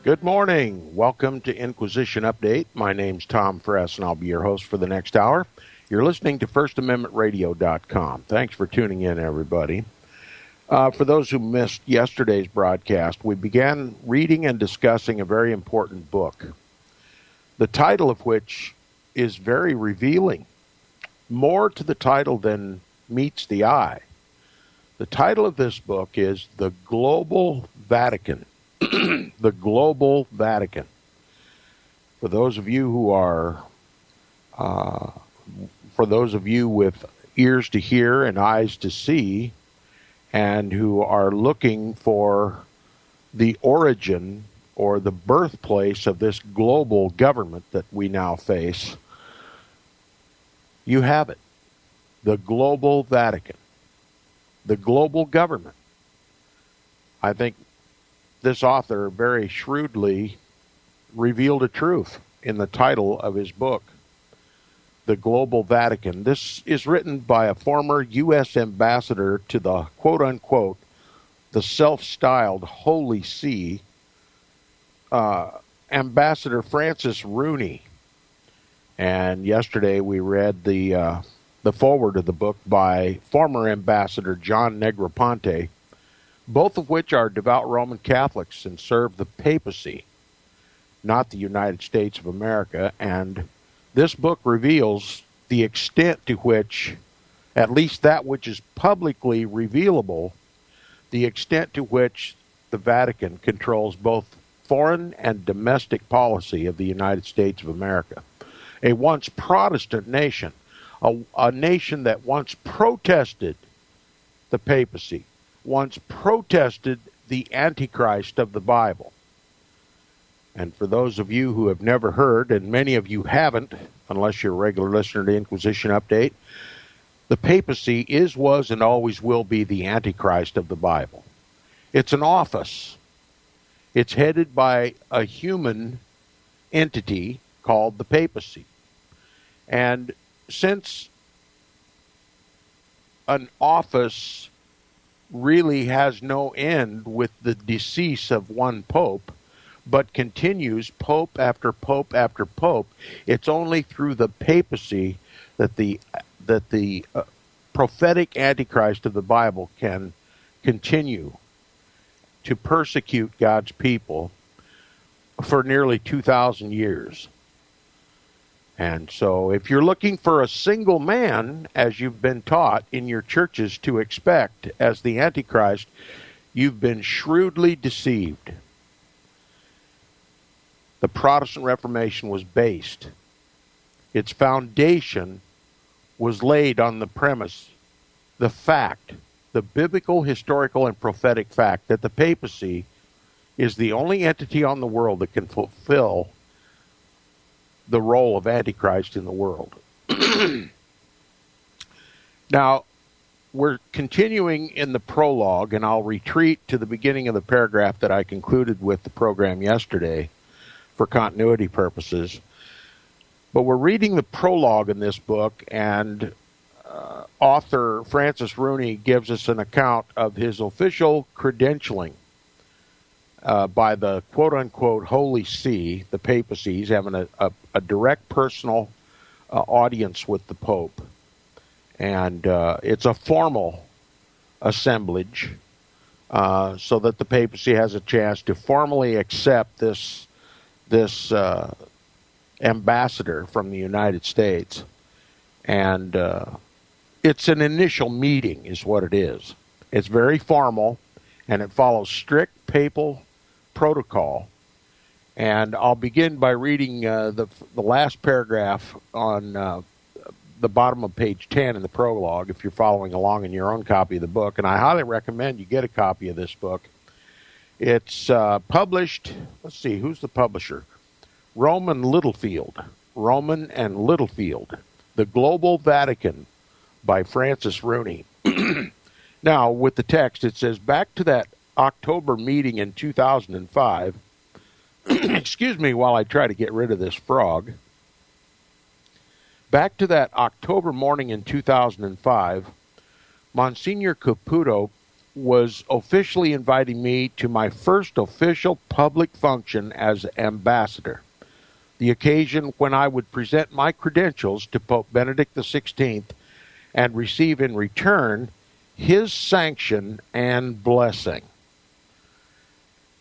Good morning. Welcome to Inquisition Update. My name's Tom Fress, and I'll be your host for the next hour. You're listening to FirstAmendmentRadio.net. Thanks for tuning in, everybody. For those who missed yesterday's broadcast, we began reading and discussing a very important book, the title of which is very revealing, more to the title than meets the eye. The title of this book is The Global Vatican. The Global Vatican. For those of you who are, for those of you with ears to hear and eyes to see, and who are looking for the origin or the birthplace of this global government that we now face, you have it. The Global Vatican. The global government. I think this author very shrewdly revealed a truth in the title of his book, The Global Vatican. This is written by a former U.S. ambassador to the quote-unquote, the self-styled Holy See, Ambassador Francis Rooney. And yesterday we read the foreword of the book by former Ambassador John Negroponte, both of which are devout Roman Catholics and serve the papacy, not the United States of America. And this book reveals the extent to which, at least that which is publicly revealable, the extent to which the Vatican controls both foreign and domestic policy of the United States of America. A once Protestant nation, a nation that once protested the papacy, once protested the Antichrist of the Bible. And for those of you who have never heard, and many of you haven't, unless you're a regular listener to Inquisition Update, the papacy is, was, and always will be the Antichrist of the Bible. It's an office. It's headed by a human entity called the papacy. And since an office really has no end with the decease of one pope, but continues pope after pope after pope, it's only through the papacy that the prophetic Antichrist of the Bible can continue to persecute God's people for nearly 2,000 years. And so if you're looking for a single man, as you've been taught in your churches to expect as the Antichrist, you've been shrewdly deceived. The Protestant Reformation was based. Its foundation was laid on the premise, the fact, the biblical, historical, and prophetic fact that the papacy is the only entity on the world that can fulfill the role of Antichrist in the world. Now, we're continuing in the prologue, and I'll retreat to the beginning of the paragraph that I concluded with the program yesterday for continuity purposes. But we're reading the prologue in this book, and author Francis Rooney gives us an account of his official credentialing by the quote-unquote Holy See, the papacy. He's having a direct personal audience with the Pope. And it's a formal assemblage so that the papacy has a chance to formally accept this ambassador from the United States. And it's an initial meeting is what it is. It's very formal, and it follows strict papal protocol. And I'll begin by reading the last paragraph on the bottom of page 10 in the prologue, if you're following along in your own copy of the book. And I highly recommend you get a copy of this book. It's published, let's see, who's the publisher? Roman and Littlefield, The Global Vatican by Francis Rooney. Now, with the text, it says, back to that October meeting in 2005, excuse me while I try to get rid of this frog. Back to that October morning in 2005, Monsignor Caputo was officially inviting me to my first official public function as ambassador, the occasion when I would present my credentials to Pope Benedict XVI and receive in return his sanction and blessing.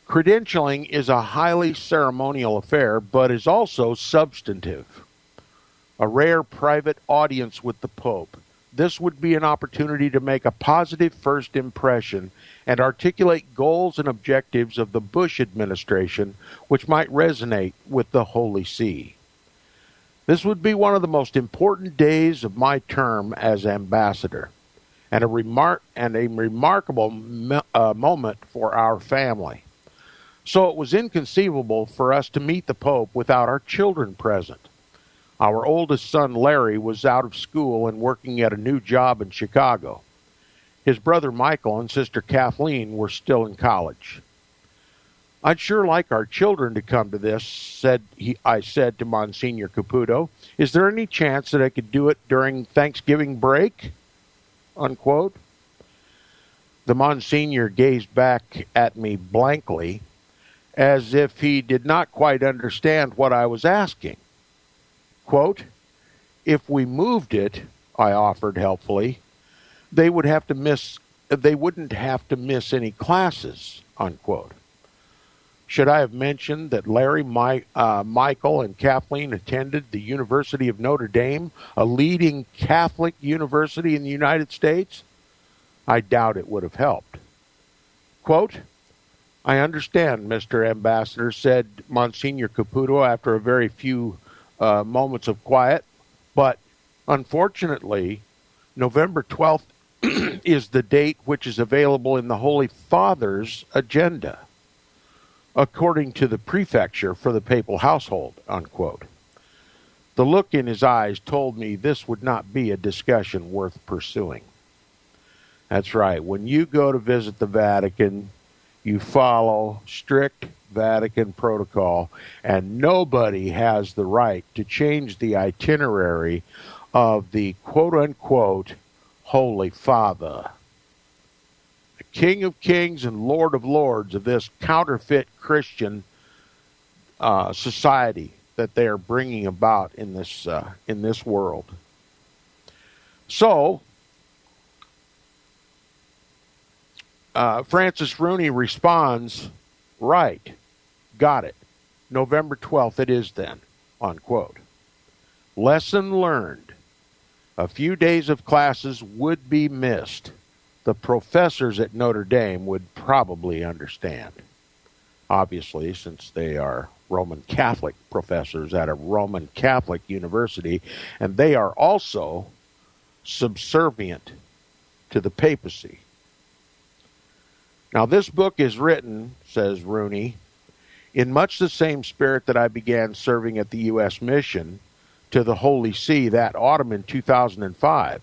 Credentialing is a highly ceremonial affair, but is also substantive. A rare private audience with the Pope. This would be an opportunity to make a positive first impression and articulate goals and objectives of the Bush administration which might resonate with the Holy See. This would be one of the most important days of my term as ambassador, and a remarkable moment for our family. So it was inconceivable for us to meet the Pope without our children present. Our oldest son, Larry, was out of school and working at a new job in Chicago. His brother Michael and sister Kathleen were still in college. I'd sure like our children to come to this, I said to Monsignor Caputo. Is there any chance that I could do it during Thanksgiving break? Unquote. The Monsignor gazed back at me blankly, as if he did not quite understand what I was asking. Quote, if we moved it, I offered helpfully, they wouldn't have to miss any classes, unquote. Should I have mentioned that Larry, Michael, and Kathleen attended the University of Notre Dame, a leading Catholic university in the United States? I doubt it would have helped. Quote, I understand, Mr. Ambassador, said Monsignor Caputo after a very few moments of quiet, but unfortunately, November 12th is the date which is available in the Holy Father's agenda, according to the prefecture for the papal household, unquote. The look in his eyes told me this would not be a discussion worth pursuing. That's right. When you go to visit the Vatican, you follow strict Vatican protocol, and nobody has the right to change the itinerary of the quote-unquote Holy Father. The King of Kings and Lord of Lords of this counterfeit Christian society that they are bringing about in this world. So, Francis Rooney responds, right, got it. November 12th it is then, unquote. Lesson learned. A few days of classes would be missed. The professors at Notre Dame would probably understand. Obviously, since they are Roman Catholic professors at a Roman Catholic university, and they are also subservient to the papacy. Now, this book is written, says Rooney, in much the same spirit that I began serving at the U.S. mission to the Holy See that autumn in 2005,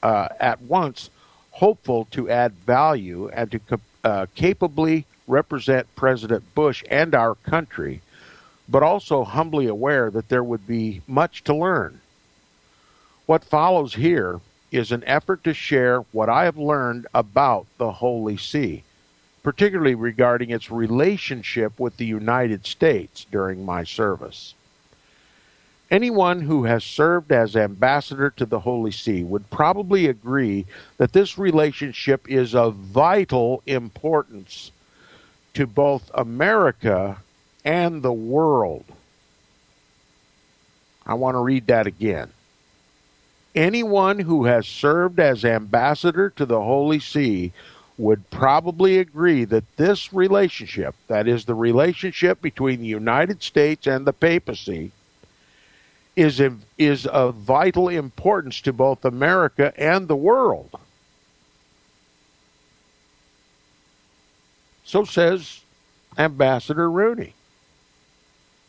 at once hopeful to add value and to capably represent President Bush and our country, but also humbly aware that there would be much to learn. What follows here is an effort to share what I have learned about the Holy See, particularly regarding its relationship with the United States during my service. Anyone who has served as ambassador to the Holy See would probably agree that this relationship is of vital importance to both America and the world. I want to read that again. Anyone who has served as ambassador to the Holy See would probably agree that this relationship, that is the relationship between the United States and the papacy, is of vital importance to both America and the world. So says Ambassador Rooney.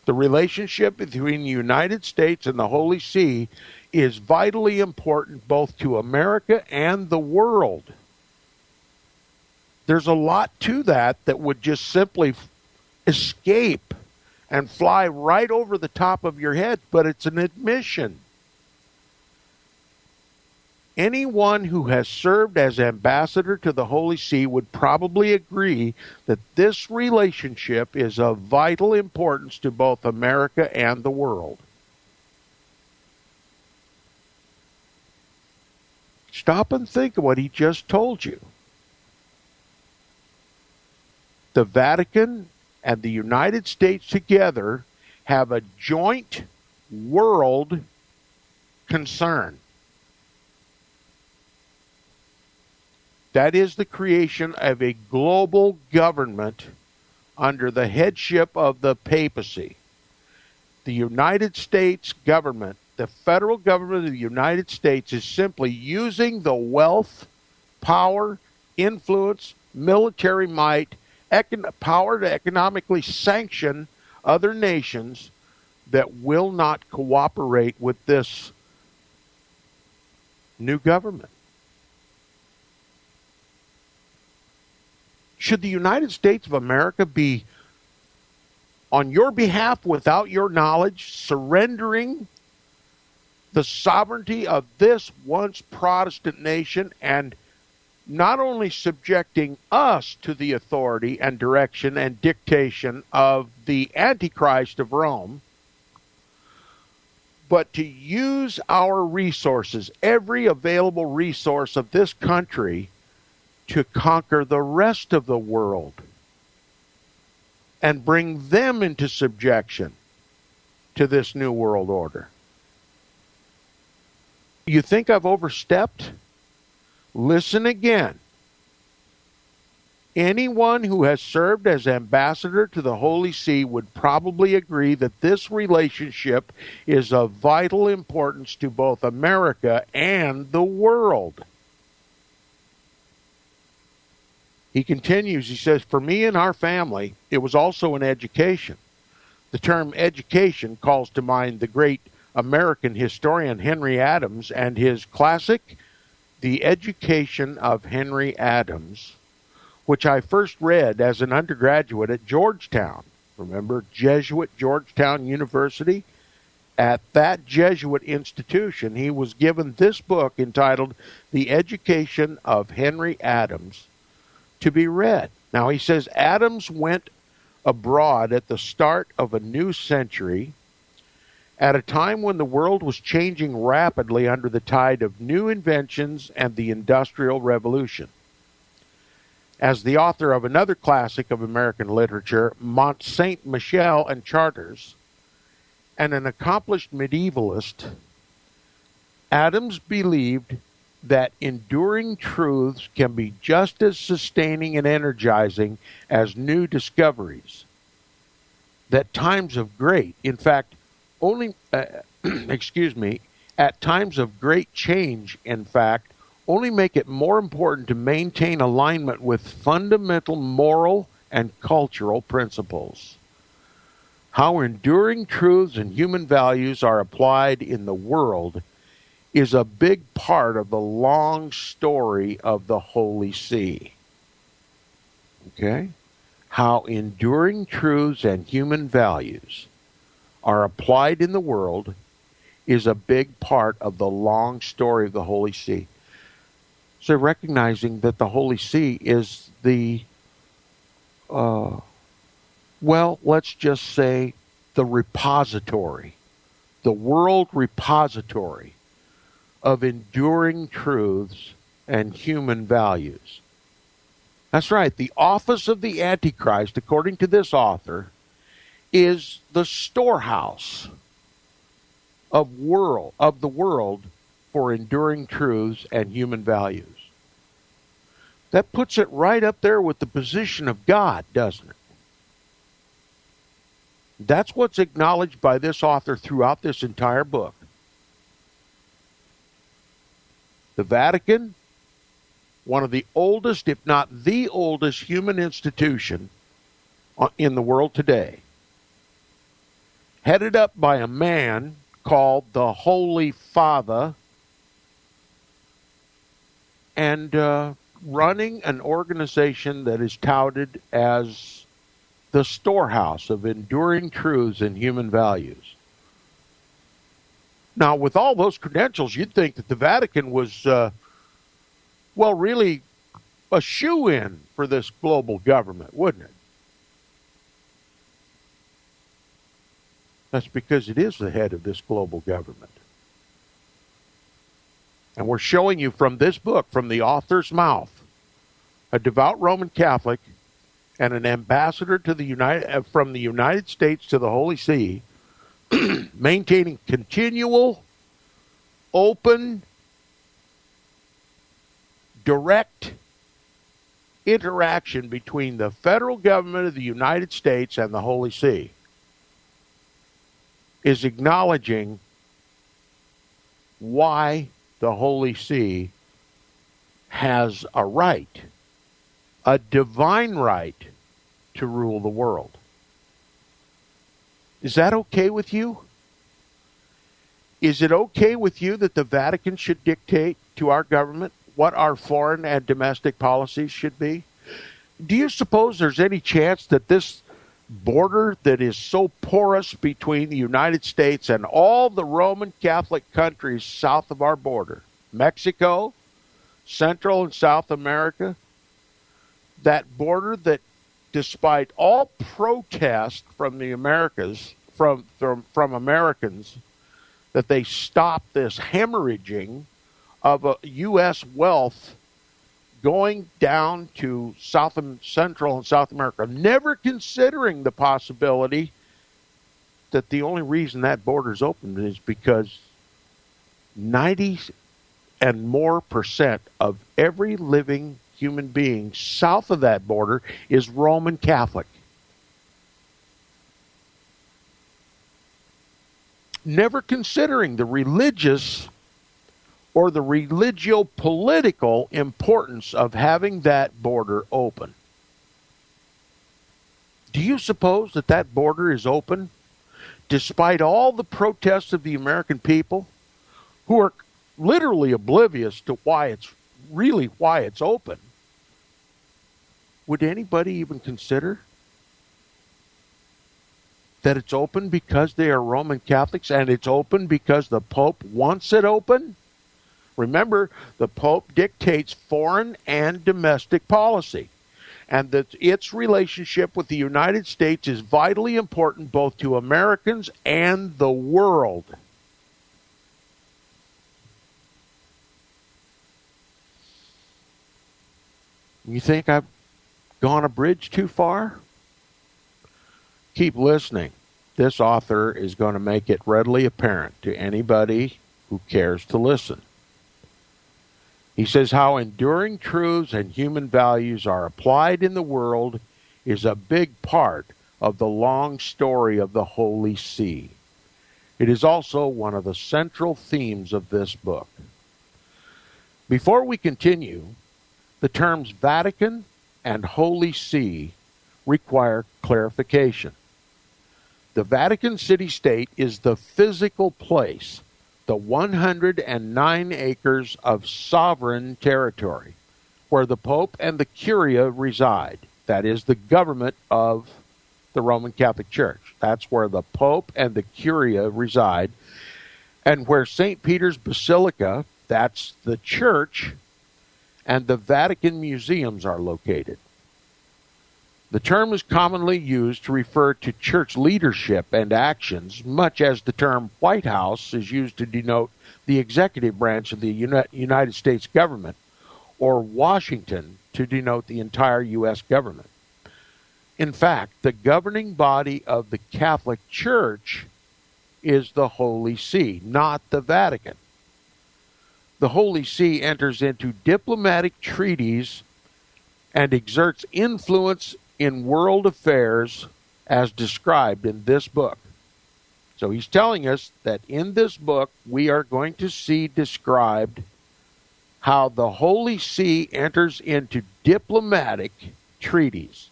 The relationship between the United States and the Holy See is vitally important both to America and the world. There's a lot to that would just simply escape and fly right over the top of your head, but it's an admission. Anyone who has served as ambassador to the Holy See would probably agree that this relationship is of vital importance to both America and the world. Stop and think of what he just told you. The Vatican and the United States together have a joint world concern. That is the creation of a global government under the headship of the papacy. The United States government, the federal government of the United States, is simply using the wealth, power, influence, military might, power to economically sanction other nations that will not cooperate with this new government. Should the United States of America be, on your behalf, without your knowledge, surrendering the sovereignty of this once Protestant nation and not only subjecting us to the authority and direction and dictation of the Antichrist of Rome, but to use our resources, every available resource of this country, to conquer the rest of the world and bring them into subjection to this new world order? You think I've overstepped? Listen again. Anyone who has served as ambassador to the Holy See would probably agree that this relationship is of vital importance to both America and the world. He continues, he says, for me and our family, it was also an education. The term education calls to mind the great American historian Henry Adams and his classic, The Education of Henry Adams, which I first read as an undergraduate at Georgetown. Remember, Jesuit Georgetown University? At that Jesuit institution, he was given this book entitled The Education of Henry Adams to be read. Now, he says Adams went abroad at the start of a new century, at a time when the world was changing rapidly under the tide of new inventions and the Industrial Revolution. As the author of another classic of American literature, Mont Saint Michel and Charters, and an accomplished medievalist, Adams believed that enduring truths can be just as sustaining and energizing as new discoveries. That times of great, in fact, at times of great change, in fact, only make it more important to maintain alignment with fundamental moral and cultural principles. How enduring truths and human values are applied in the world is a big part of the long story of the Holy See. Okay? How enduring truths and human values are applied in the world is a big part of the long story of the Holy See. So recognizing that the Holy See is the, let's just say the repository, the world repository of enduring truths and human values. That's right. The office of the Antichrist, according to this author, is the storehouse of the world for enduring truths and human values. That puts it right up there with the position of God, doesn't it? That's what's acknowledged by this author throughout this entire book. The Vatican, one of the oldest, if not the oldest, human institution in the world today, headed up by a man called the Holy Father, and running an organization that is touted as the storehouse of enduring truths and human values. Now, with all those credentials, you'd think that the Vatican was, really a shoo-in for this global government, wouldn't it? That's because it is the head of this global government. And we're showing you from this book, from the author's mouth, a devout Roman Catholic and an ambassador to from the United States to the Holy See, maintaining continual, open, direct interaction between the federal government of the United States and the Holy See, is acknowledging why the Holy See has a right, a divine right, to rule the world. Is that okay with you? Is it okay with you that the Vatican should dictate to our government what our foreign and domestic policies should be? Do you suppose there's any chance that this border that is so porous between the United States and all the Roman Catholic countries south of our border, Mexico, Central and South America, that border that, despite all protest from the Americas, from Americans, that they stop this hemorrhaging of U.S. wealth going down to Central and South America, never considering the possibility that the only reason that border's open is because 90 and more percent of every living human being south of that border is Roman Catholic. Never considering the religious or the religio-political importance of having that border open. Do you suppose that that border is open despite all the protests of the American people, who are literally oblivious to why it's open? Would anybody even consider that it's open because they are Roman Catholics and it's open because the Pope wants it open? Remember, the Pope dictates foreign and domestic policy, and that its relationship with the United States is vitally important both to Americans and the world. You think I've gone a bridge too far? Keep listening. This author is going to make it readily apparent to anybody who cares to listen. He says how enduring truths and human values are applied in the world is a big part of the long story of the Holy See. It is also one of the central themes of this book. Before we continue, the terms Vatican and Holy See require clarification. The Vatican City-State is the physical place, the 109 acres of sovereign territory, where the Pope and the Curia reside. That is the government of the Roman Catholic Church. That's where the Pope and the Curia reside. And where St. Peter's Basilica, that's the church, and the Vatican museums are located. The term is commonly used to refer to church leadership and actions, much as the term White House is used to denote the executive branch of the United States government, or Washington to denote the entire U.S. government. In fact, the governing body of the Catholic Church is the Holy See, not the Vatican. The Holy See enters into diplomatic treaties and exerts influence in world affairs as described in this book. So he's telling us that in this book we are going to see described how the Holy See enters into diplomatic treaties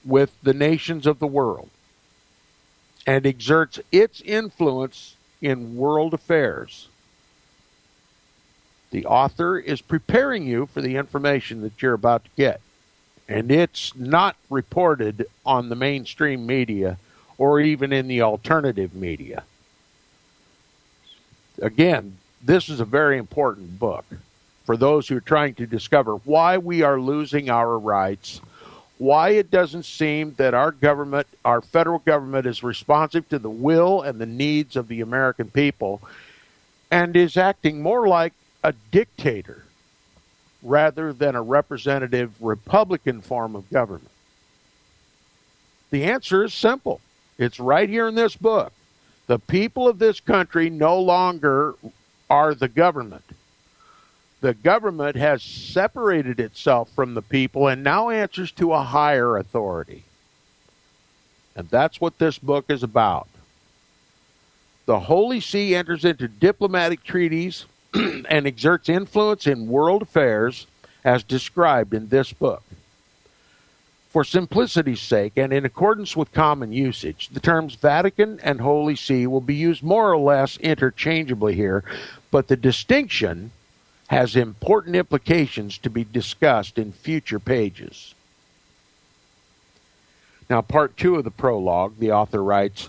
with the nations of the world and exerts its influence in world affairs. The author is preparing you for the information that you're about to get. And it's not reported on the mainstream media or even in the alternative media. Again, this is a very important book for those who are trying to discover why we are losing our rights, why it doesn't seem that our government, our federal government, is responsive to the will and the needs of the American people and is acting more like a dictator rather than a representative Republican form of government. The answer is simple. It's right here in this book. The people of this country no longer are the government. The government has separated itself from the people and now answers to a higher authority. And that's what this book is about. The Holy See enters into diplomatic treaties and exerts influence in world affairs as described in this book. For simplicity's sake, and in accordance with common usage, the terms Vatican and Holy See will be used more or less interchangeably here, but the distinction has important implications to be discussed in future pages. Now, part 2 of the prologue, the author writes,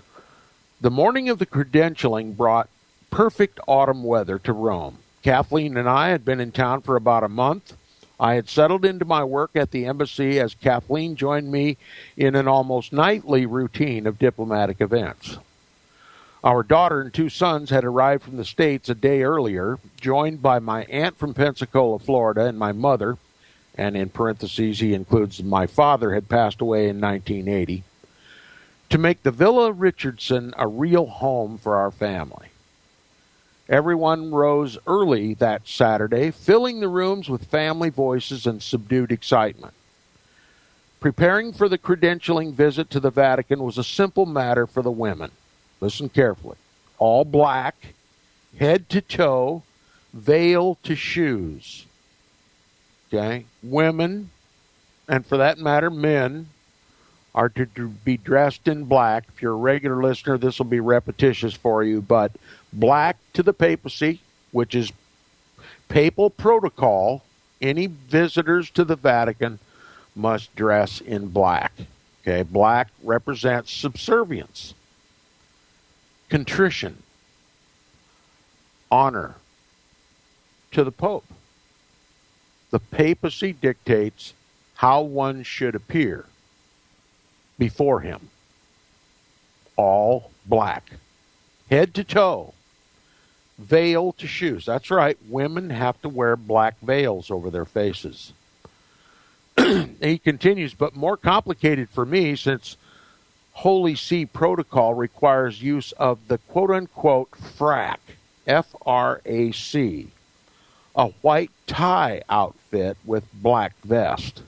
"The morning of the credentialing brought perfect autumn weather to Rome. Kathleen and I had been in town for about a month. I had settled into my work at the embassy as Kathleen joined me in an almost nightly routine of diplomatic events. Our daughter and 2 sons had arrived from the States a day earlier, joined by my aunt from Pensacola, Florida, and my mother, and in parentheses he includes my father had passed away in 1980, to make the Villa Richardson a real home for our family. Everyone rose early that Saturday, filling the rooms with family voices and subdued excitement. Preparing for the credentialing visit to the Vatican was a simple matter for the women. Listen carefully. All black, head to toe, veil to shoes. Okay? Women, and for that matter, men, are to be dressed in black. If you're a regular listener, this will be repetitious for you, but black to the papacy, which is papal protocol. Any visitors to the Vatican must dress in black. Okay, black represents subservience, contrition, honor to the Pope. The papacy dictates how one should appear before him. All black, head to toe, veil to shoes. That's right, women have to wear black veils over their faces. He continues, but more complicated for me since Holy See protocol requires use of the quote-unquote frac, F-R-A-C, a white tie outfit with black vest.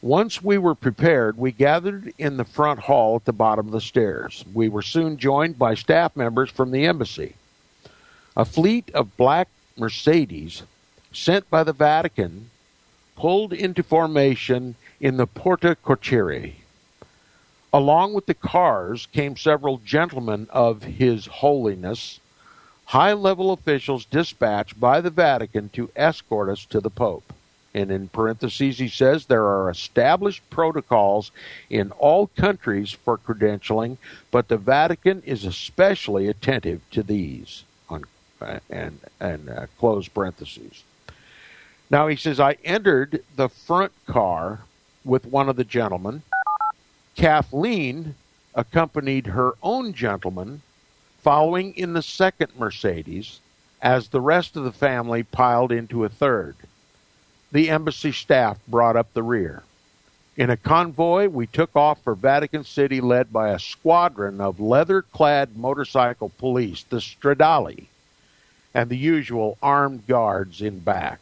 Once we were prepared, we gathered in the front hall at the bottom of the stairs. We were soon joined by staff members from the embassy. A fleet of black Mercedes sent by the Vatican pulled into formation in the Porta Corcheri. Along with the cars came several gentlemen of His Holiness, high-level officials dispatched by the Vatican to escort us to the Pope. And in parentheses, he says, there are established protocols in all countries for credentialing, but the Vatican is especially attentive to these, close parentheses. Now, he says, I entered the front car with one of the gentlemen. Kathleen accompanied her own gentleman, following in the second Mercedes, as the rest of the family piled into a third. The embassy staff brought up the rear. In a convoy, we took off for Vatican City, led by a squadron of leather-clad motorcycle police, the Stradali, and the usual armed guards in back.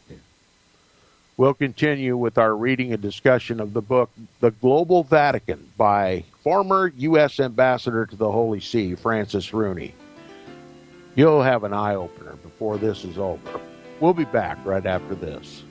We'll continue with our reading and discussion of the book, The Global Vatican, by former U.S. Ambassador to the Holy See, Francis Rooney. You'll have an eye-opener before this is over. We'll be back right after this.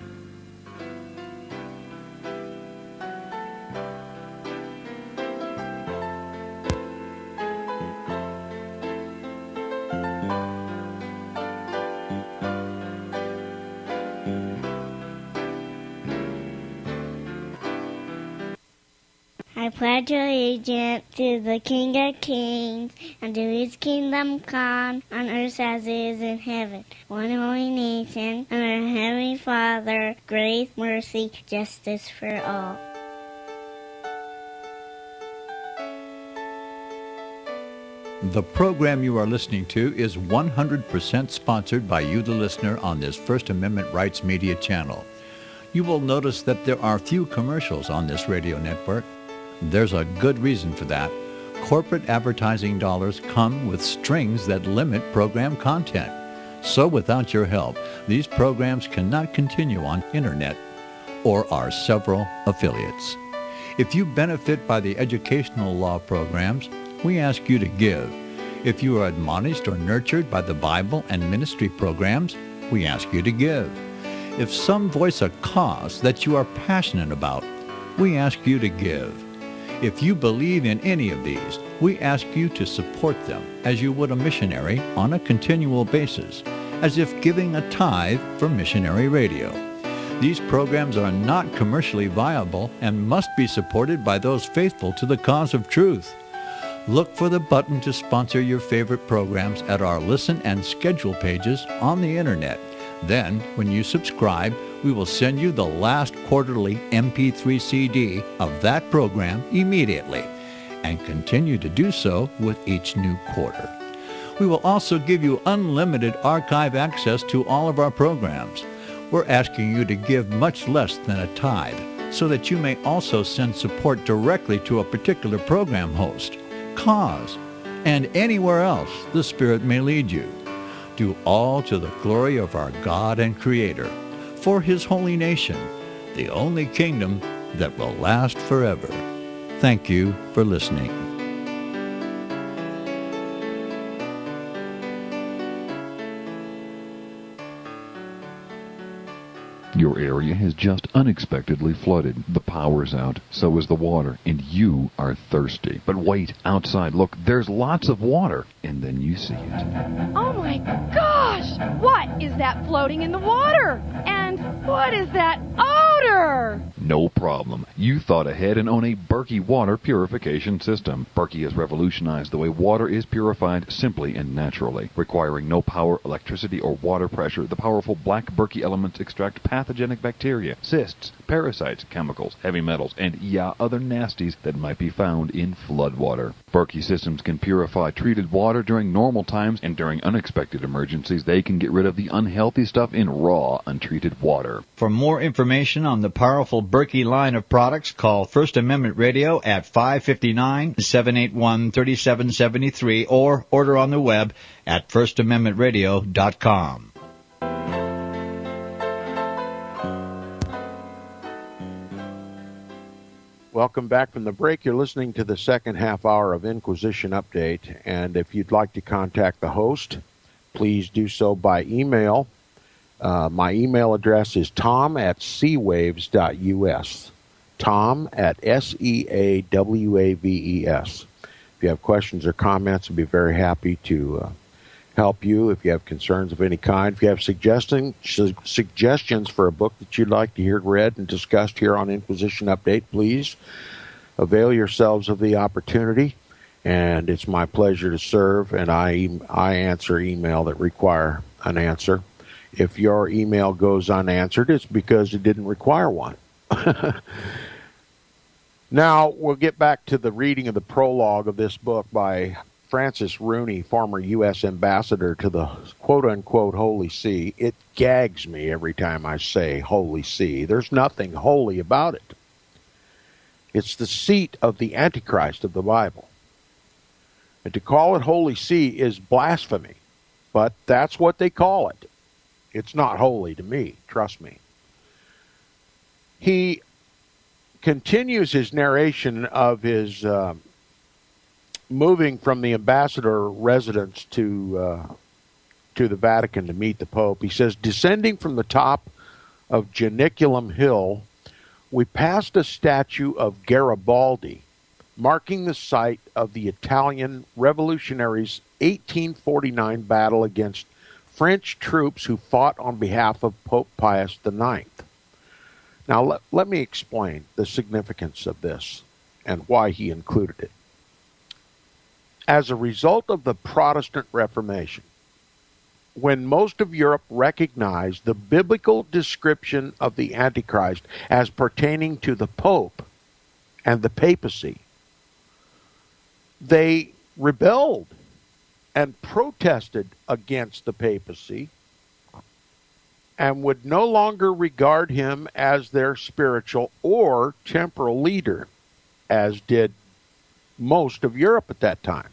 I pledge allegiance to the King of Kings and to his kingdom come on earth as it is in heaven. One holy nation, under our Heavenly Father, grace, mercy, justice for all. The program you are listening to is 100% sponsored by you, the listener, on this First Amendment Rights Media channel. You will notice that there are few commercials on this radio network. There's a good reason for that. Corporate advertising dollars come with strings that limit program content. So without your help, these programs cannot continue on internet or our several affiliates. If you benefit by the educational law programs, we ask you to give. If you are admonished or nurtured by the Bible and ministry programs, we ask you to give. If some voice a cause that you are passionate about, we ask you to give. If you believe in any of these, we ask you to support them as you would a missionary on a continual basis, as if giving a tithe for missionary radio. These programs are not commercially viable and must be supported by those faithful to the cause of truth. Look for the button to sponsor your favorite programs at our listen and schedule pages on the internet. Then, when you subscribe, we will send you the last quarterly MP3 CD of that program immediately, and continue to do so with each new quarter. We will also give you unlimited archive access to all of our programs. We're asking you to give much less than a tithe, so that you may also send support directly to a particular program host, cause, and anywhere else the Spirit may lead you. Do all to the glory of our God and Creator, for His holy nation, the only kingdom that will last forever. Thank you for listening. Your area has just unexpectedly flooded. The power's out, so is the water, and you are thirsty. But wait, outside, look, there's lots of water. And then you see it. Oh my gosh! What is that floating in the water? And what is that odor? No problem. You thought ahead and own a Berkey water purification system. Berkey has revolutionized the way water is purified simply and naturally. Requiring no power, electricity, or water pressure, the powerful black Berkey elements extract pathogenic bacteria, cysts, parasites, chemicals, heavy metals, and other nasties that might be found in floodwater. Berkey systems can purify treated water during normal times, and during unexpected emergencies, they can get rid of the unhealthy stuff in raw, untreated water. For more information on the powerful Berkey line of products, call First Amendment Radio at 559-781-3773 or order on the web at FirstAmendmentRadio.com. Welcome back from the break. You're listening to the second half hour of Inquisition Update, and if you'd like to contact the host, please do so by email. My email address is tom@seawaves.us, tom@seawaves. If you have questions or comments, I'd be very happy to help you. If you have concerns of any kind, if you have suggestions for a book that you'd like to hear read and discussed here on Inquisition Update, please avail yourselves of the opportunity. And it's my pleasure to serve, and I answer email that require an answer. If your email goes unanswered, it's because it didn't require one. Now, we'll get back to the reading of the prologue of this book by Francis Rooney, former U.S. ambassador to the quote-unquote Holy See. It gags me every time I say Holy See. There's nothing holy about it. It's the seat of the Antichrist of the Bible. And to call it Holy See is blasphemy, but that's what they call it. It's not holy to me, trust me. He continues his narration of his moving from the ambassador residence to the Vatican to meet the Pope. He says, descending from the top of Janiculum Hill, we passed a statue of Garibaldi, marking the site of the Italian revolutionaries' 1849 battle against French troops who fought on behalf of Pope Pius IX. Now, let me explain the significance of this and why he included it. As a result of the Protestant Reformation, when most of Europe recognized the biblical description of the Antichrist as pertaining to the Pope and the papacy, they rebelled and protested against the papacy and would no longer regard him as their spiritual or temporal leader, as did most of Europe at that time.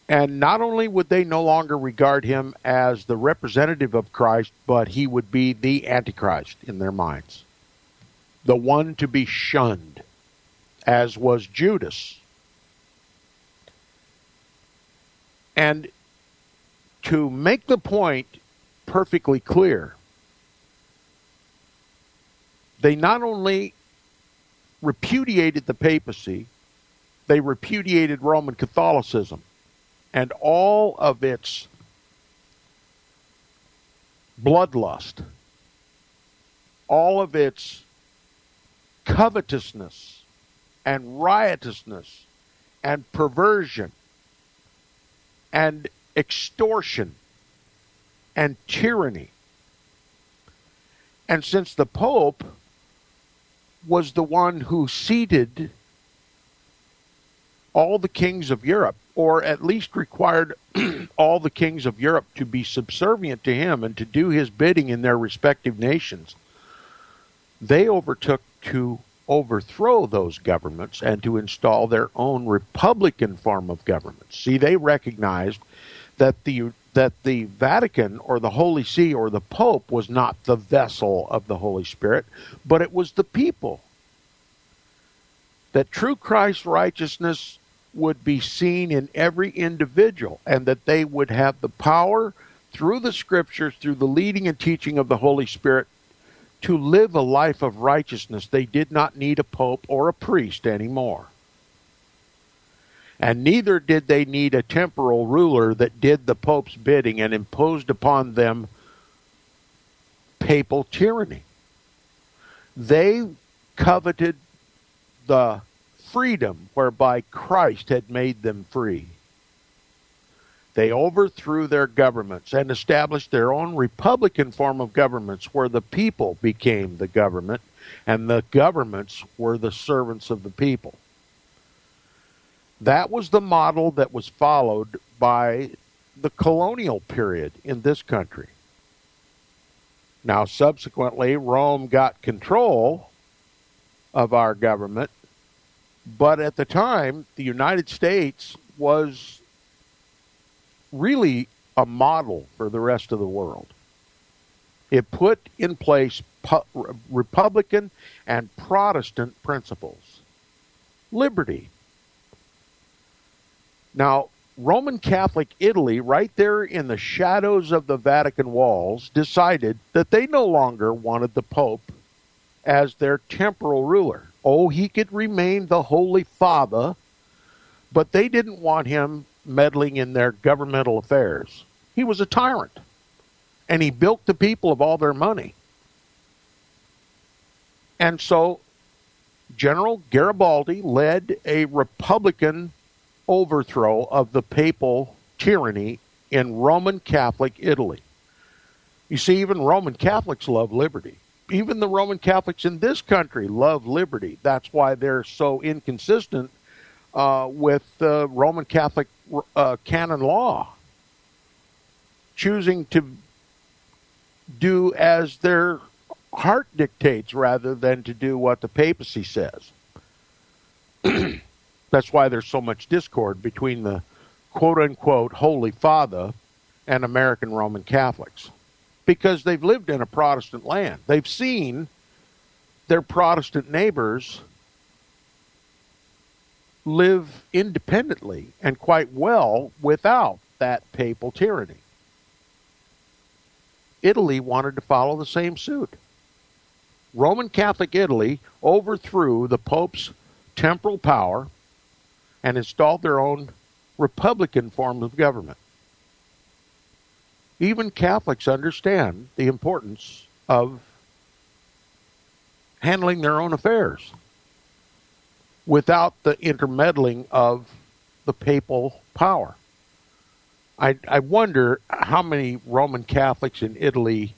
And not only would they no longer regard him as the representative of Christ, but he would be the Antichrist in their minds, the one to be shunned, as was Judas. And to make the point perfectly clear, they not only repudiated the papacy, they repudiated Roman Catholicism and all of its bloodlust, all of its covetousness and riotousness and perversion and extortion and tyranny. And since the Pope was the one who seated all the kings of Europe, or at least required all the kings of Europe to be subservient to him and to do his bidding in their respective nations, they overtook to overthrow those governments and to install their own republican form of government. See, they recognized that the Vatican or the Holy See or the Pope was not the vessel of the Holy Spirit, but it was the people. That true Christ's righteousness would be seen in every individual, and that they would have the power through the Scriptures, through the leading and teaching of the Holy Spirit, to live a life of righteousness. They did not need a pope or a priest anymore. And neither did they need a temporal ruler that did the Pope's bidding and imposed upon them papal tyranny. They coveted the freedom whereby Christ had made them free. They overthrew their governments and established their own republican form of governments where the people became the government and the governments were the servants of the people. That was the model that was followed by the colonial period in this country. Now, subsequently, Rome got control of our government, but at the time, the United States was really a model for the rest of the world. It put in place Republican and Protestant principles. Liberty. Now, Roman Catholic Italy, right there in the shadows of the Vatican walls, decided that they no longer wanted the Pope as their temporal ruler. Oh, he could remain the Holy Father, but they didn't want him meddling in their governmental affairs. He was a tyrant, and he bilked the people of all their money. And so General Garibaldi led a Republican overthrow of the papal tyranny in Roman Catholic Italy. You see, even Roman Catholics love liberty. Even the Roman Catholics in this country love liberty. That's why they're so inconsistent with the Roman Catholic canon law, choosing to do as their heart dictates rather than to do what the papacy says. That's why there's so much discord between the quote-unquote Holy Father and American Roman Catholics, because they've lived in a Protestant land. They've seen their Protestant neighbors live independently and quite well without that papal tyranny. Italy wanted to follow the same suit. Roman Catholic Italy overthrew the Pope's temporal power and installed their own republican form of government. Even Catholics understand the importance of handling their own affairs. without the intermeddling of the papal power. I wonder how many Roman Catholics in Italy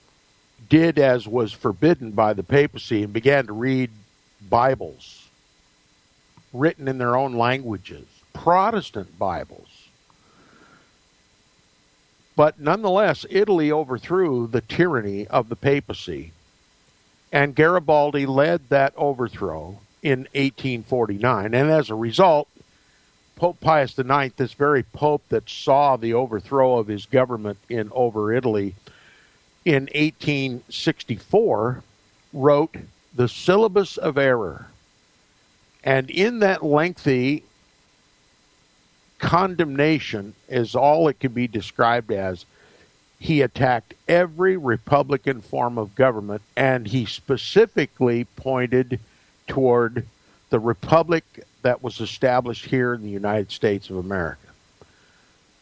did as was forbidden by the papacy and began to read Bibles written in their own languages, Protestant Bibles. But nonetheless, Italy overthrew the tyranny of the papacy, and Garibaldi led that overthrow in 1849. And as a result, Pope Pius IX, this very pope that saw the overthrow of his government over Italy in 1864, wrote the Syllabus of Error. And in that lengthy condemnation, is all it can be described as, he attacked every Republican form of government, and he specifically pointed toward the republic that was established here in the United States of America.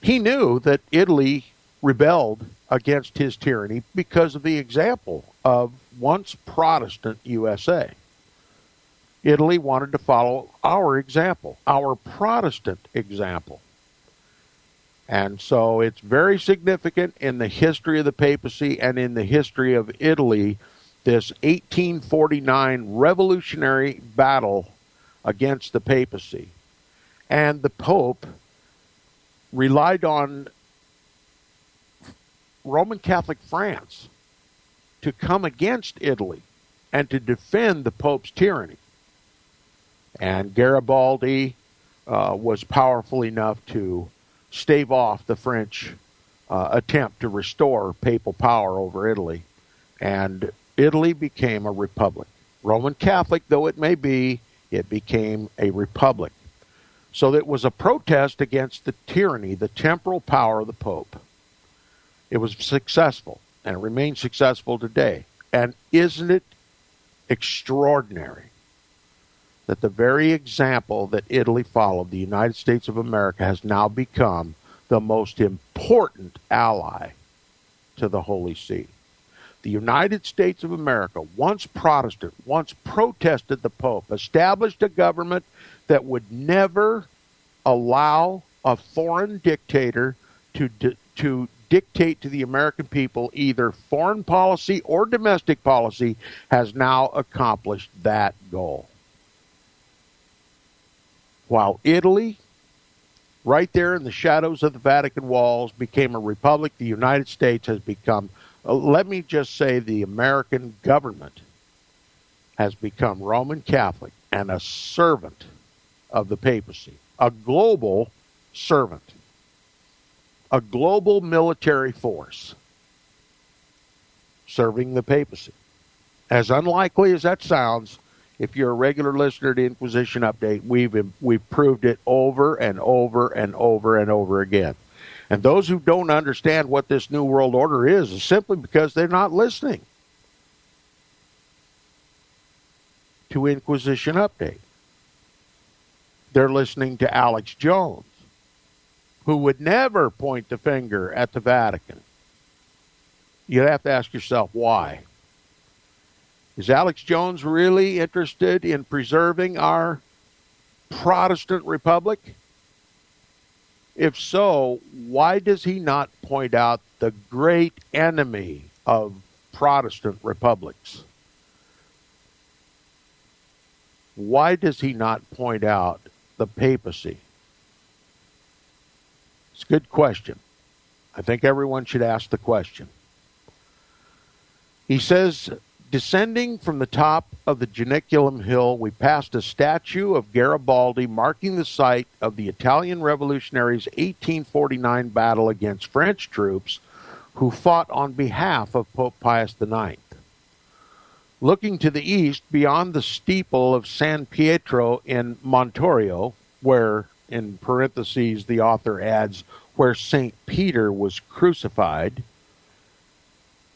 He knew that Italy rebelled against his tyranny because of the example of once Protestant USA. Italy wanted to follow our example, our Protestant example. And so it's very significant in the history of the papacy and in the history of Italy, this 1849 revolutionary battle against the papacy. And the Pope relied on Roman Catholic France to come against Italy and to defend the Pope's tyranny. And Garibaldi was powerful enough to stave off the French attempt to restore papal power over Italy. And Italy became a republic. Roman Catholic though it may be, it became a republic. So that it was a protest against the tyranny, the temporal power of the Pope. It was successful, and it remains successful today. And isn't it extraordinary that the very example that Italy followed, the United States of America, has now become the most important ally to the Holy See? The United States of America, once Protestant, once protested the Pope, established a government that would never allow a foreign dictator to dictate to the American people either foreign policy or domestic policy, has now accomplished that goal. While Italy, right there in the shadows of the Vatican walls, became a republic, the United States has become, let me just say, the American government has become Roman Catholic and a servant of the papacy, a global servant, a global military force serving the papacy. As unlikely as that sounds, if you're a regular listener to Inquisition Update, we've proved it over and over and over and over again. And those who don't understand what this New World Order is simply because they're not listening to Inquisition Update. They're listening to Alex Jones, who would never point the finger at the Vatican. You have to ask yourself why. Is Alex Jones really interested in preserving our Protestant republic? If so, why does he not point out the great enemy of Protestant republics? Why does he not point out the papacy? It's a good question. I think everyone should ask the question. He says, descending from the top of the Janiculum Hill, we passed a statue of Garibaldi marking the site of the Italian revolutionaries' 1849 battle against French troops who fought on behalf of Pope Pius IX. Looking to the east, beyond the steeple of San Pietro in Montorio, where, in parentheses, the author adds, where St. Peter was crucified.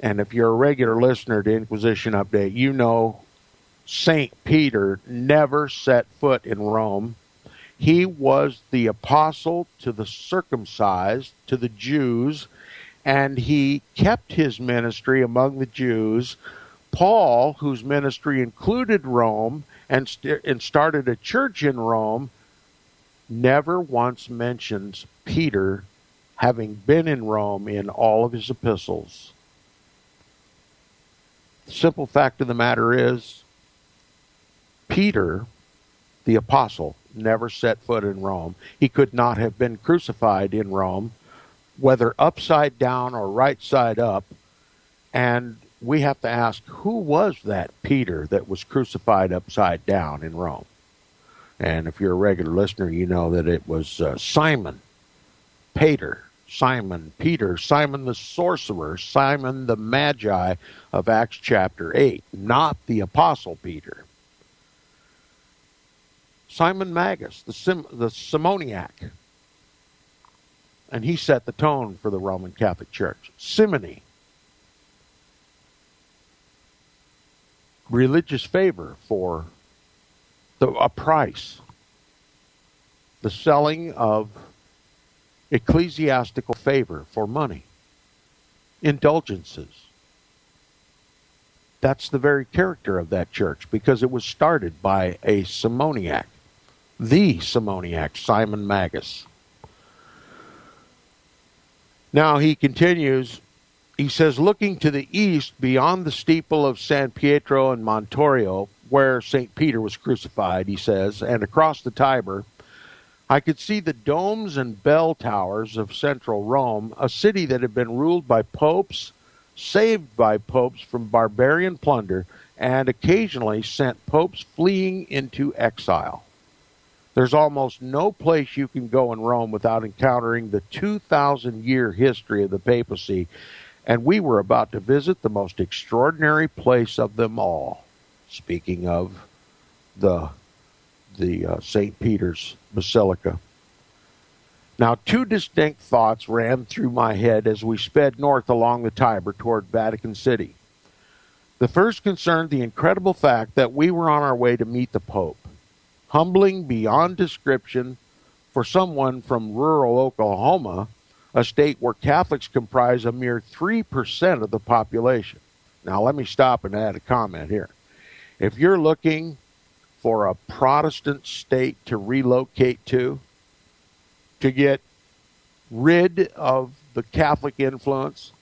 And if you're a regular listener to Inquisition Update, you know St. Peter never set foot in Rome. He was the apostle to the circumcised, to the Jews, and he kept his ministry among the Jews. Paul, whose ministry included Rome and started a church in Rome, never once mentions Peter having been in Rome in all of his epistles. The simple fact of the matter is, Peter, the apostle, never set foot in Rome. He could not have been crucified in Rome, whether upside down or right side up. And we have to ask, who was that Peter that was crucified upside down in Rome? And if you're a regular listener, you know that it was Simon Peter, Simon Peter, Simon the sorcerer, Simon the Magi of Acts chapter 8, not the Apostle Peter. Simon Magus, the Simoniac. And he set the tone for the Roman Catholic Church. Simony. Religious favor for a price. The selling of ecclesiastical favor for money. Indulgences. That's the very character of that church, because it was started by a Simoniac. The Simoniac, Simon Magus. Now he continues, he says, looking to the east beyond the steeple of San Pietro and Montorio, where St. Peter was crucified, he says, and across the Tiber, I could see the domes and bell towers of central Rome, a city that had been ruled by popes, saved by popes from barbarian plunder, and occasionally sent popes fleeing into exile. There's almost no place you can go in Rome without encountering the 2,000-year history of the papacy, and we were about to visit the most extraordinary place of them all. Speaking of the St. Peter's Basilica. Now, two distinct thoughts ran through my head as we sped north along the Tiber toward Vatican City. The first concerned the incredible fact that we were on our way to meet the Pope. Humbling beyond description for someone from rural Oklahoma, a state where Catholics comprise a mere 3% of the population. Now, let me stop and add a comment here. If you're looking for a Protestant state to relocate to get rid of the Catholic influence,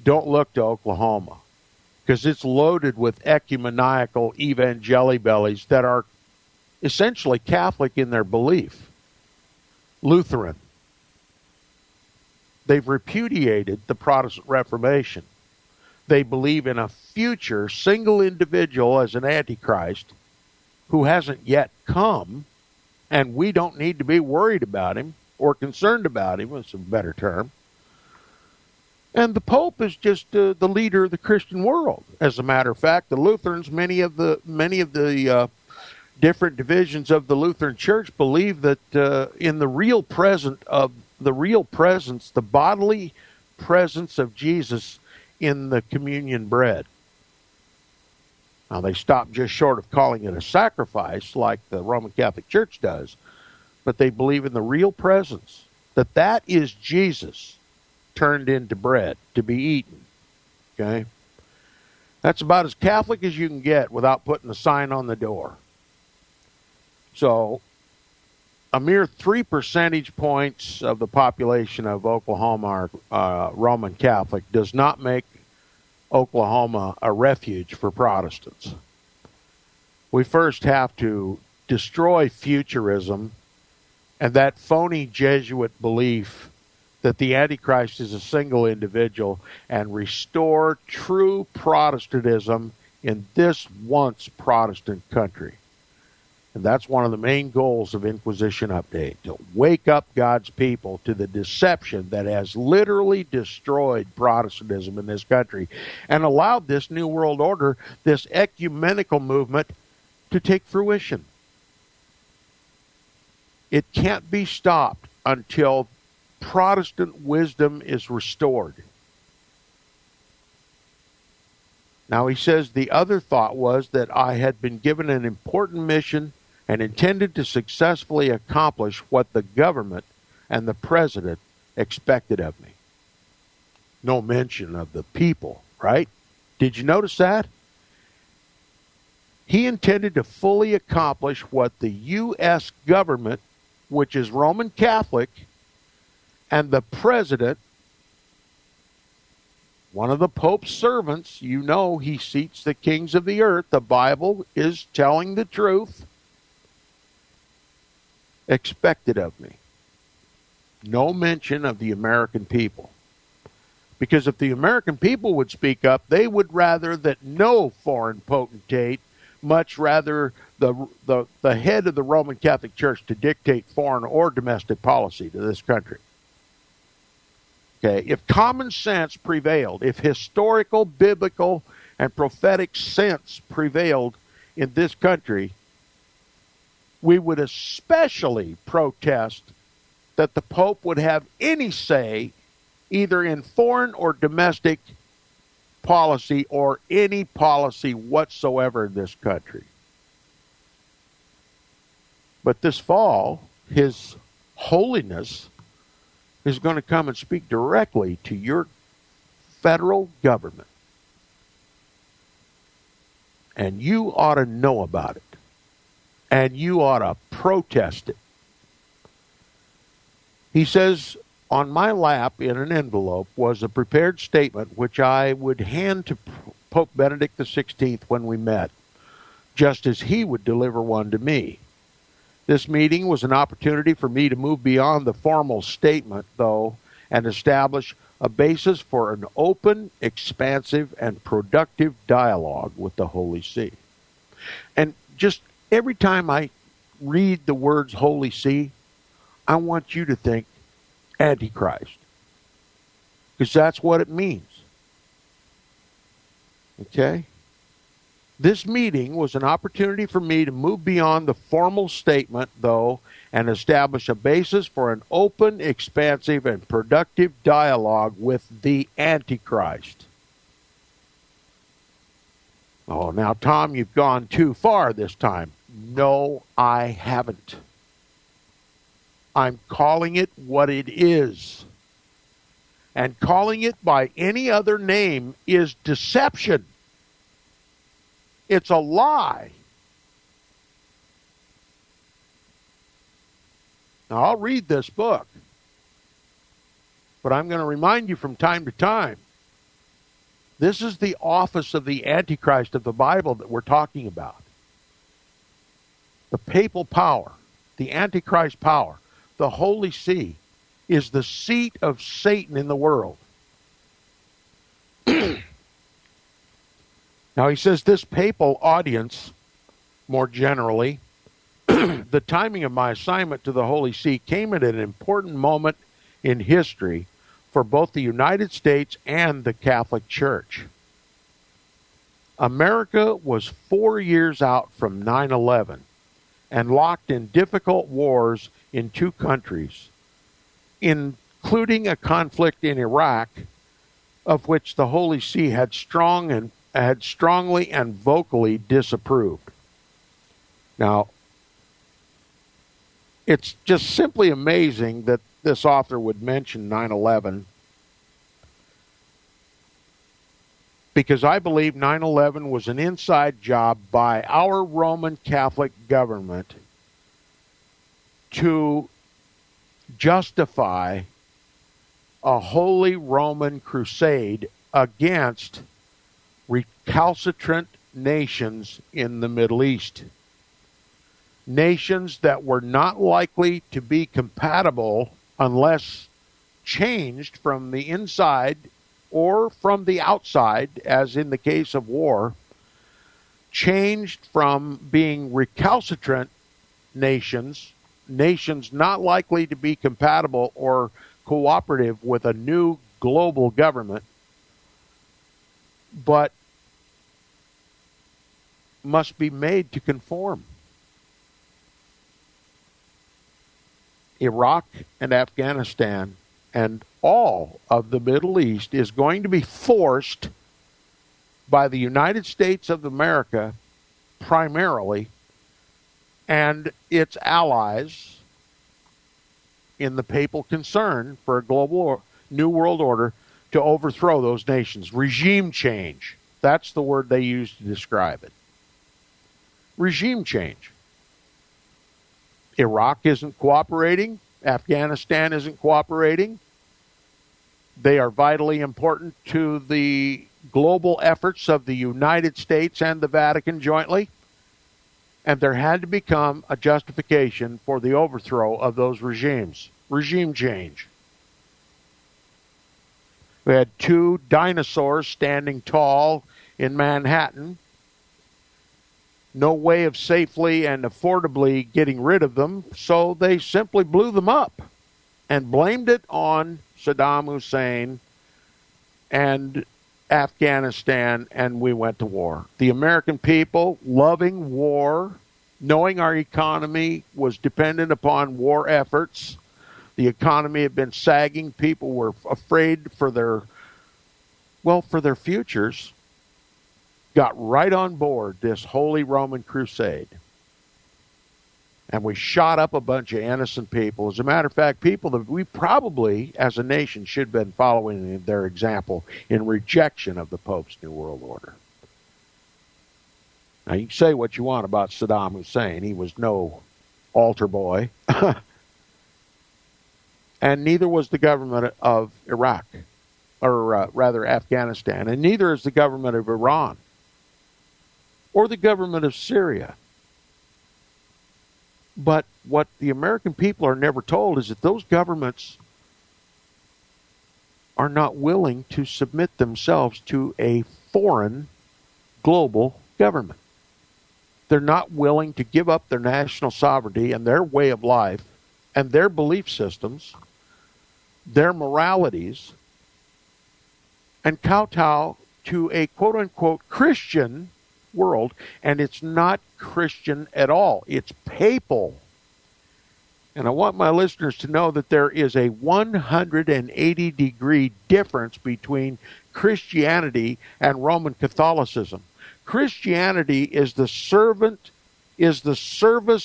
don't look to Oklahoma, because it's loaded with ecumenical evangelibellies that are essentially Catholic in their belief. Lutheran. They've repudiated the Protestant Reformation. They believe in a future single individual as an Antichrist who hasn't yet come, and we don't need to be worried about him or concerned about him, is a better term. And the Pope is just the leader of the Christian world. As a matter of fact, the Lutherans, many of the different divisions of the Lutheran Church believe that in the real presence, the bodily presence of Jesus in the communion bread. Now, they stop just short of calling it a sacrifice like the Roman Catholic Church does, but they believe in the real presence, that is Jesus turned into bread to be eaten. Okay? That's about as Catholic as you can get without putting a sign on the door. So, a mere 3 percentage points of the population of Oklahoma are Roman Catholic does not make Oklahoma a refuge for Protestants. We first have to destroy futurism and that phony Jesuit belief that the Antichrist is a single individual and restore true Protestantism in this once Protestant country. And that's one of the main goals of Inquisition Update, to wake up God's people to the deception that has literally destroyed Protestantism in this country and allowed this New World Order, this ecumenical movement, to take fruition. It can't be stopped until Protestant wisdom is restored. Now, he says the other thought was that I had been given an important mission and intended to successfully accomplish what the government and the president expected of me. No mention of the people, right? Did you notice that? He intended to fully accomplish what the U.S. government, which is Roman Catholic, and the president, one of the Pope's servants, you know he seats the kings of the earth. The Bible is telling the truth. Expected of me. No mention of the American people. Because if the American people would speak up, they would rather that no foreign potentate, much rather the head of the Roman Catholic Church to dictate foreign or domestic policy to this country. Okay, if common sense prevailed, if historical, biblical, and prophetic sense prevailed in this country, we would especially protest that the Pope would have any say either in foreign or domestic policy or any policy whatsoever in this country. But this fall, His Holiness is going to come and speak directly to your federal government. And you ought to know about it. And you ought to protest it. He says, on my lap in an envelope was a prepared statement which I would hand to Pope Benedict XVI when we met, just as he would deliver one to me. This meeting was an opportunity for me to move beyond the formal statement, though, and establish a basis for an open, expansive, and productive dialogue with the Holy See. And just every time I read the words Holy See, I want you to think Antichrist, because that's what it means. Okay? This meeting was an opportunity for me to move beyond the formal statement, though, and establish a basis for an open, expansive, and productive dialogue with the Antichrist. Oh, now, Tom, you've gone too far this time. No, I haven't. I'm calling it what it is. And calling it by any other name is deception. It's a lie. Now, I'll read this book, but I'm going to remind you from time to time, this is the office of the Antichrist of the Bible that we're talking about. The papal power, the Antichrist power, the Holy See, is the seat of Satan in the world. Now, he says this papal audience, more generally, the timing of my assignment to the Holy See came at an important moment in history for both the United States and the Catholic Church. America was 4 years out from 9/11 and locked in difficult wars in two countries, including a conflict in Iraq, of which the Holy See had strongly and vocally disapproved. Now, it's just simply amazing that this author would mention 9/11, because I believe 9/11 was an inside job by our Roman Catholic government to justify a Holy Roman crusade against recalcitrant nations in the Middle East. Nations that were not likely to be compatible unless changed from the inside or from the outside, as in the case of war, changed from being recalcitrant nations not likely to be compatible or cooperative with a new global government, but must be made to conform. Iraq and Afghanistan and all of the Middle East is going to be forced by the United States of America primarily and its allies in the papal concern for a global new world order to overthrow those nations. Regime change. That's the word they use to describe it. regime change. Iraq isn't cooperating. Afghanistan isn't cooperating. They are vitally important to the global efforts of the United States and the Vatican jointly. And there had to become a justification for the overthrow of those regimes. Regime change. We had 2 dinosaurs standing tall in Manhattan. No way of safely and affordably getting rid of them, so they simply blew them up and blamed it on Saddam Hussein and Afghanistan, and we went to war. The American people, loving war, knowing our economy was dependent upon war efforts. The economy had been sagging. People were afraid for their futures. Got right on board this Holy Roman Crusade. And we shot up a bunch of innocent people. As a matter of fact, people that we probably, as a nation, should have been following their example in rejection of the Pope's New World Order. Now, you can say what you want about Saddam Hussein. He was no altar boy. And neither was the government of Iraq, or rather Afghanistan. And neither is the government of Iran or the government of Syria. But what the American people are never told is that those governments are not willing to submit themselves to a foreign global government. They're not willing to give up their national sovereignty and their way of life and their belief systems, their moralities, and kowtow to a quote-unquote Christian world, and it's not Christian at all. It's papal. And I want my listeners to know that there is a 180-degree difference between Christianity and Roman Catholicism. Christianity is the service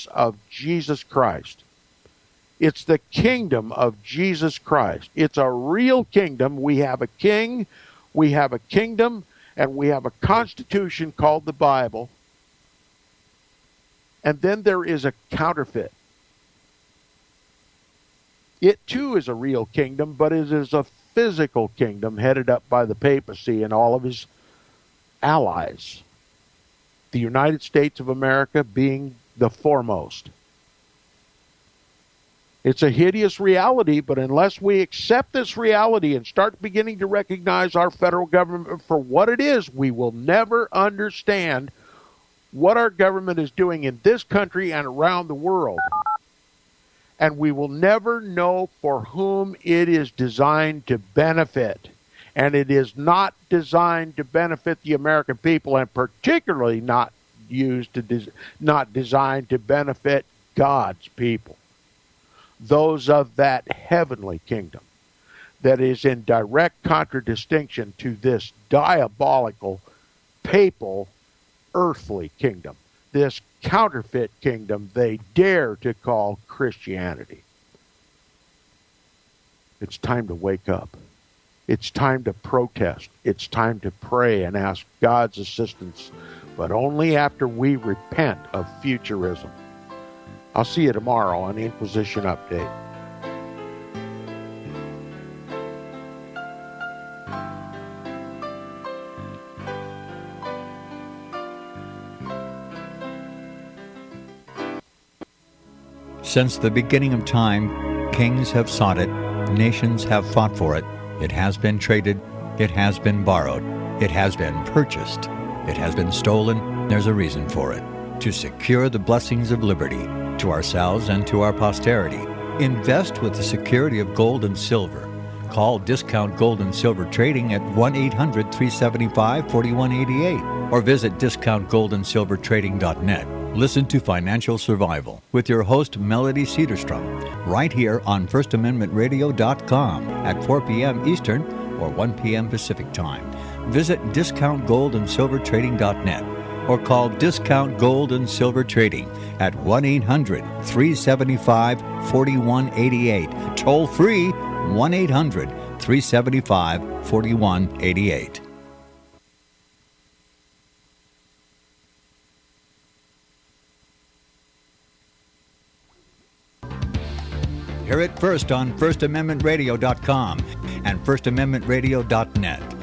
of Jesus Christ. It's the kingdom of Jesus Christ. It's a real kingdom. We have a king, we have a kingdom, and we have a constitution called the Bible. And then there is a counterfeit. It too is a real kingdom, but it is a physical kingdom headed up by the papacy and all of his allies. The United States of America being the foremost. It's a hideous reality, but unless we accept this reality and start beginning to recognize our federal government for what it is, we will never understand what our government is doing in this country and around the world. And we will never know for whom it is designed to benefit. And it is not designed to benefit the American people, and particularly not designed to benefit God's people. Those of that heavenly kingdom that is in direct contradistinction to this diabolical, papal, earthly kingdom, this counterfeit kingdom they dare to call Christianity. It's time to wake up. It's time to protest. It's time to pray and ask God's assistance, but only after we repent of futurism. I'll see you tomorrow on Inquisition Update. Since the beginning of time, kings have sought it, nations have fought for it. It has been traded, it has been borrowed, it has been purchased, it has been stolen. There's a reason for it. To secure the blessings of liberty to ourselves and to our posterity. Invest with the security of gold and silver. Call Discount Gold and Silver Trading at 1-800-375-4188 or visit discountgoldandsilvertrading.net. Listen to Financial Survival with your host Melody Cedarstrom right here on FirstAmendmentRadio.com at 4 p.m. Eastern or 1 p.m. Pacific Time. Visit discountgoldandsilvertrading.net or call Discount Gold and Silver Trading at 1-800-375-4188. Toll free, 1-800-375-4188. Hear it first on FirstAmendmentRadio.com and FirstAmendmentRadio.net.